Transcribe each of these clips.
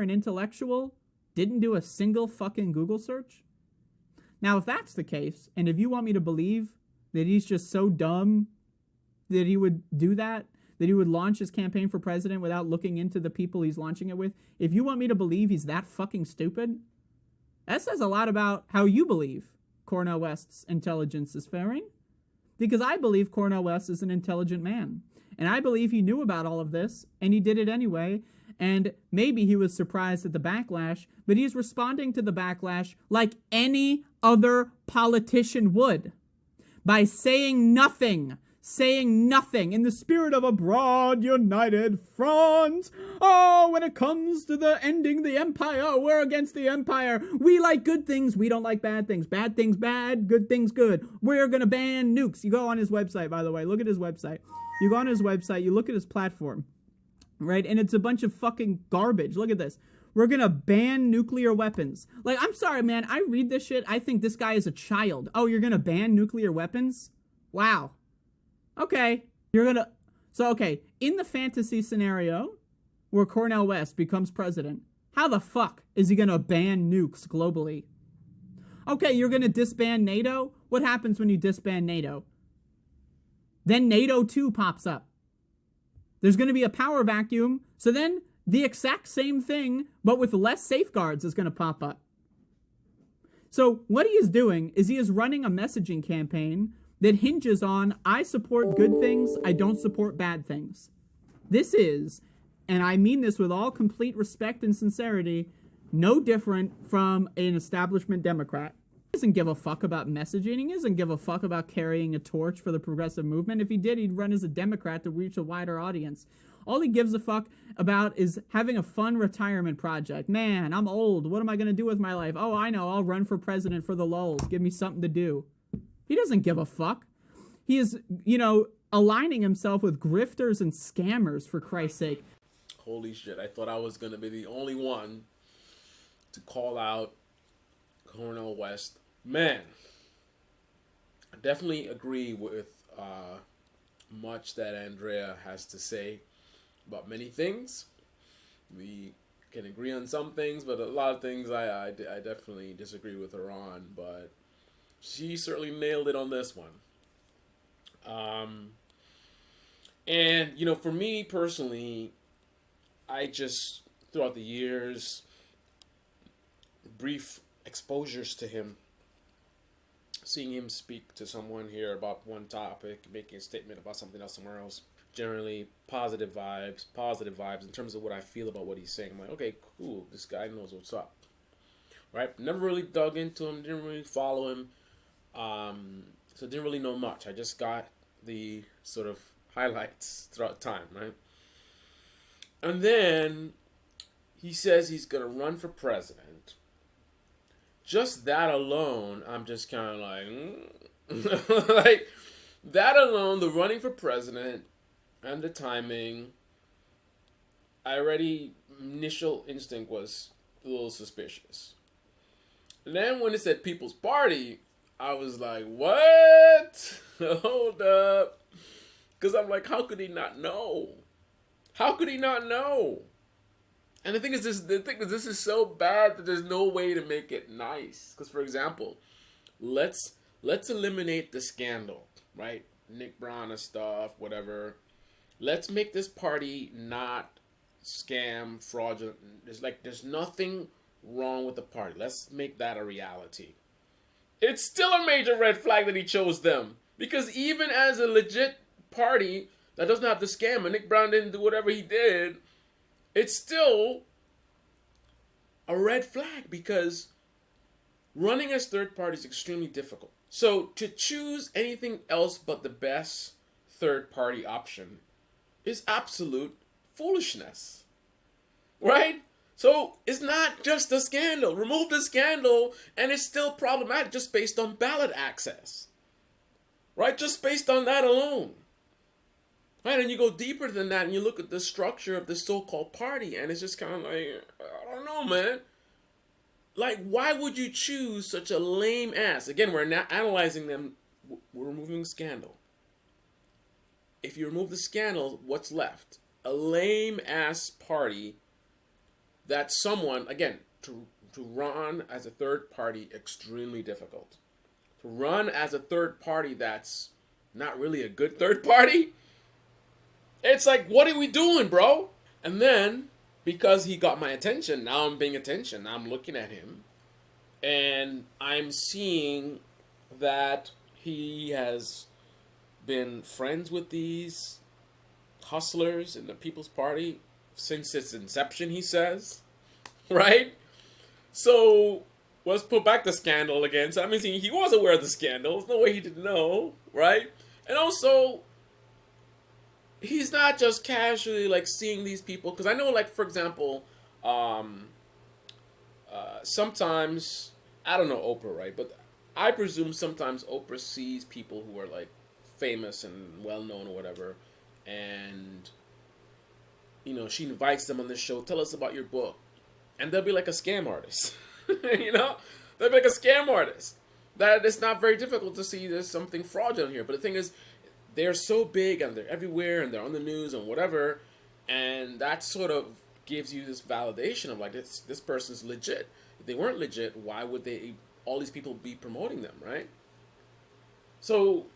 an intellectual didn't do a single fucking Google search? Now, if that's the case, and if you want me to believe that he's just so dumb that he would do that he would launch his campaign for president without looking into the people he's launching it with, if you want me to believe he's that fucking stupid, that says a lot about how you believe Cornel West's intelligence is faring. Because I believe Cornel West is an intelligent man. And I believe he knew about all of this, and he did it anyway. And maybe he was surprised at the backlash, but he's responding to the backlash like any other politician would. By saying nothing in the spirit of a broad united front. Oh, when it comes to the ending the empire, we're against the empire. We like good things, we don't like bad things. Bad things bad, good things good. We're gonna ban nukes. You go on his website, by the way, look at his website. You go on his website, you look at his platform, right? And it's a bunch of fucking garbage. Look at this. We're gonna ban nuclear weapons. Like, I'm sorry, man, I read this shit, I think this guy is a child. Oh, you're gonna ban nuclear weapons? Wow. Okay, okay, in the fantasy scenario where Cornel West becomes president, how the fuck is he gonna ban nukes globally? Okay, you're gonna disband NATO? What happens when you disband NATO? Then NATO 2 pops up. There's gonna be a power vacuum, so then the exact same thing, but with less safeguards, is gonna pop up. So what he is doing is he is running a messaging campaign that hinges on, I support good things, I don't support bad things. This is, and I mean this with all complete respect and sincerity, no different from an establishment Democrat. He doesn't give a fuck about messaging, he doesn't give a fuck about carrying a torch for the progressive movement. If he did, he'd run as a Democrat to reach a wider audience. All he gives a fuck about is having a fun retirement project. Man, I'm old, what am I gonna do with my life? Oh, I know, I'll run for president for the lulz, give me something to do. He doesn't give a fuck. He is, aligning himself with grifters and scammers, for Christ's sake. Holy shit, I thought I was going to be the only one to call out Cornel West. Man, I definitely agree with much that Andrea has to say about many things. We can agree on some things, but a lot of things I definitely disagree with her on, but she certainly nailed it on this one. And, for me personally, I just, throughout the years, brief exposures to him, seeing him speak to someone here about one topic, making a statement about something else somewhere else, generally positive vibes in terms of what I feel about what he's saying. I'm like, okay, cool, this guy knows what's up, right? Never really dug into him, didn't really follow him. So didn't really know much. I just got the sort of highlights throughout time, right? And then he says he's going to run for president. Just that alone, I'm just kind of like, like, that alone, the running for president and the timing, initial instinct was a little suspicious. And then when it said People's Party, I was like, what? Hold up. Because I'm like, how could he not know? How could he not know? And the thing is, this is so bad that there's no way to make it nice. Because, for example, let's eliminate the scandal, right? Nick Brown stuff, whatever. Let's make this party not scam, fraudulent. There's nothing wrong with the party. Let's make that a reality. It's still a major red flag that he chose them. Because even as a legit party that doesn't have the scam, and Nick Brown didn't do whatever he did, it's still a red flag because running as third party is extremely difficult. So to choose anything else but the best third party option is absolute foolishness. Right? So it's not just a scandal. Remove the scandal and it's still problematic just based on ballot access. Right? Just based on that alone. Right? And you go deeper than that and you look at the structure of the so-called party and it's just kind of like, I don't know, man. Like, why would you choose such a lame ass? Again, we're not analyzing them. We're removing the scandal. If you remove the scandal, what's left? A lame ass party that someone, again, to run as a third party, extremely difficult. To run as a third party that's not really a good third party, it's like, what are we doing, bro? And then, because he got my attention, now I'm paying attention. Now I'm looking at him. And I'm seeing that he has been friends with these hustlers in the People's Party since its inception, he says. Right? So, let's put back the scandal again. So, I mean, he was aware of the scandal. There's no way he didn't know. Right? And also, he's not just casually like seeing these people, because I know, like, for example, sometimes, I don't know Oprah, right, but I presume sometimes Oprah sees people who are like famous and well known or whatever, and she invites them on the show. Tell us about your book, and they'll be like a scam artist. They'll be like a scam artist. That it's not very difficult to see there's something fraudulent here. But the thing is, they're so big and they're everywhere and they're on the news and whatever, and that sort of gives you this validation of like this person's legit. If they weren't legit, why would all these people be promoting them, right? So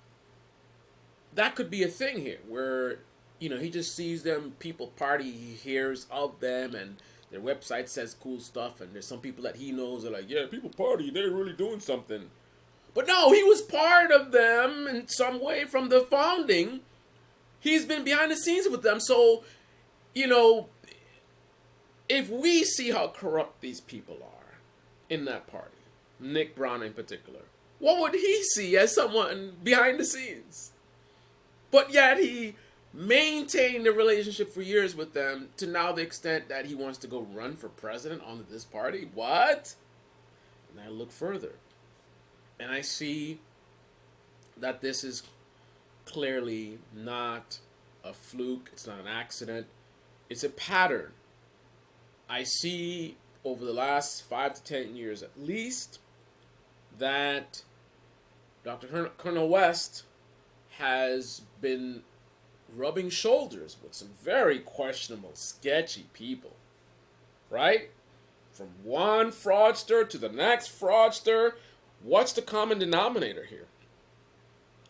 that could be a thing here where he just sees them, people party, he hears of them, and their website says cool stuff, and there's some people that he knows are like, yeah, people party, they're really doing something. But no, he was part of them in some way from the founding. He's been behind the scenes with them. So, if we see how corrupt these people are in that party, Nick Brown in particular, what would he see as someone behind the scenes? But yet he maintained a relationship for years with them to now the extent that he wants to go run for president on this party. What? And I look further. And I see that this is clearly not a fluke. It's not an accident. It's a pattern. I see over the last 5 to 10 years at least that Dr. Cornel West has been rubbing shoulders with some very questionable, sketchy people. Right? From one fraudster to the next fraudster. What's the common denominator here?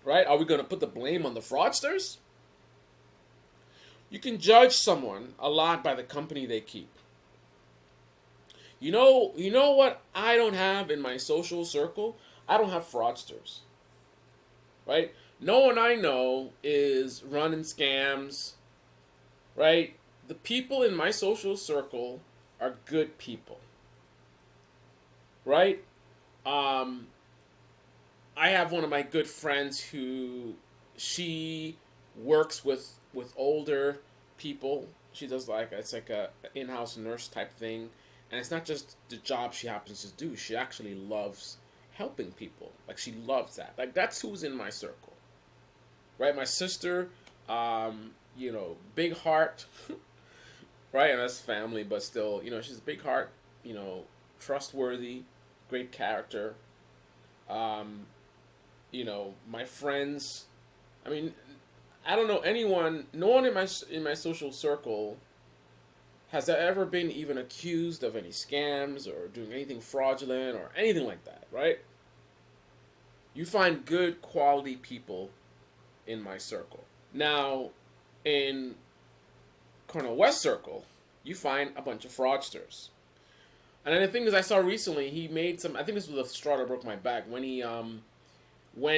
Right? Are we going to put the blame on the fraudsters? You can judge someone a lot by the company they keep. You know what I don't have in my social circle? I don't have fraudsters. Right? No one I know is running scams. Right? The people in my social circle are good people. Right? I have one of my good friends who she works with older people. She does it's like a in-house nurse type thing, and it's not just the job she happens to do. She actually loves helping people. Like, she loves that. Like, that's who's in my circle, right? My sister, big heart, right? And that's family, but still, she's a big heart, trustworthy, great character. My friends, I mean, I don't know anyone, no one in my social circle has ever been even accused of any scams or doing anything fraudulent or anything like that, right? You find good quality people in my circle. Now, in Cornel West's circle, you find a bunch of fraudsters. And then the thing is, I saw recently, he made some, I think this was the straw that broke my back, when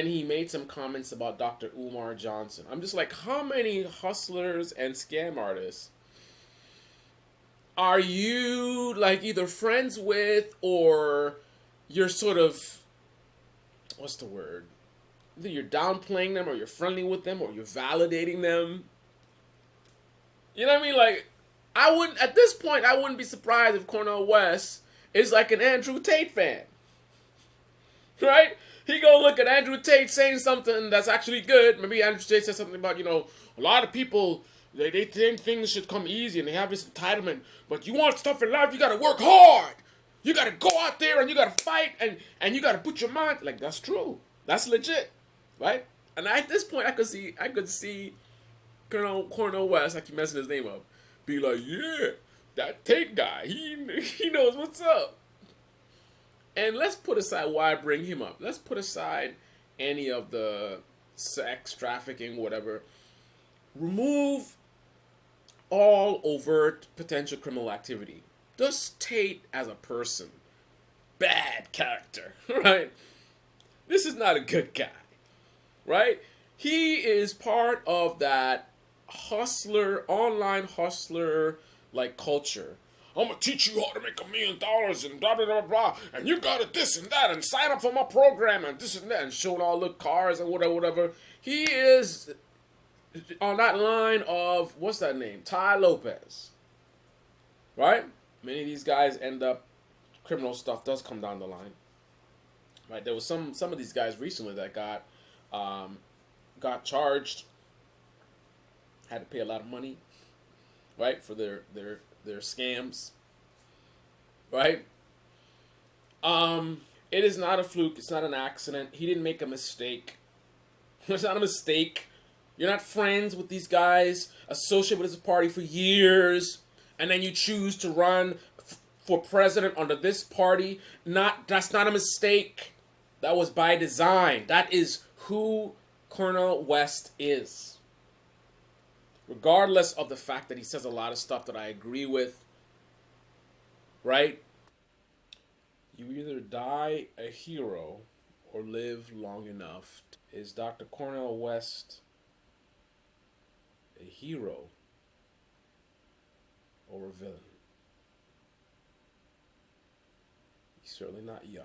he made some comments about Dr. Umar Johnson. I'm just like, how many hustlers and scam artists are you, like, either friends with, or you're sort of, what's the word? Either you're downplaying them, or you're friendly with them, or you're validating them. You know what I mean? Like, at this point, I wouldn't be surprised if Cornel West is like an Andrew Tate fan. Right? He go look at Andrew Tate saying something that's actually good. Maybe Andrew Tate says something about, a lot of people, they think things should come easy and they have this entitlement. But you want stuff in life, you got to work hard. You got to go out there and you got to fight and you got to put your mind. Like, that's true. That's legit. Right? And at this point, I could see Cornel West, I keep messing his name up, be like, yeah, that Tate guy, he knows what's up. And let's put aside why I bring him up. Let's put aside any of the sex trafficking, whatever. Remove all overt potential criminal activity. Just Tate as a person, bad character, right? This is not a good guy, right? He is part of that hustler, online hustler like culture. I'm gonna teach you how to make $1 million and blah blah blah blah, and you got it this and that, and sign up for my program and this and that, and showing all the cars and whatever. He is on that line of what's that name? Ty Lopez, right? Many of these guys end up criminal stuff does come down the line, right? There was some of these guys recently that got charged, had to pay a lot of money, right, for their scams, right? It is not a fluke. It's not an accident. He didn't make a mistake. It's not a mistake. You're not friends with these guys, associated with this party for years, and then you choose to run for president under this party. That's not a mistake. That was by design. That is who Cornel West is. Regardless of the fact that he says a lot of stuff that I agree with, right? You either die a hero or live long enough. Is Dr. Cornel West a hero or a villain? He's certainly not young.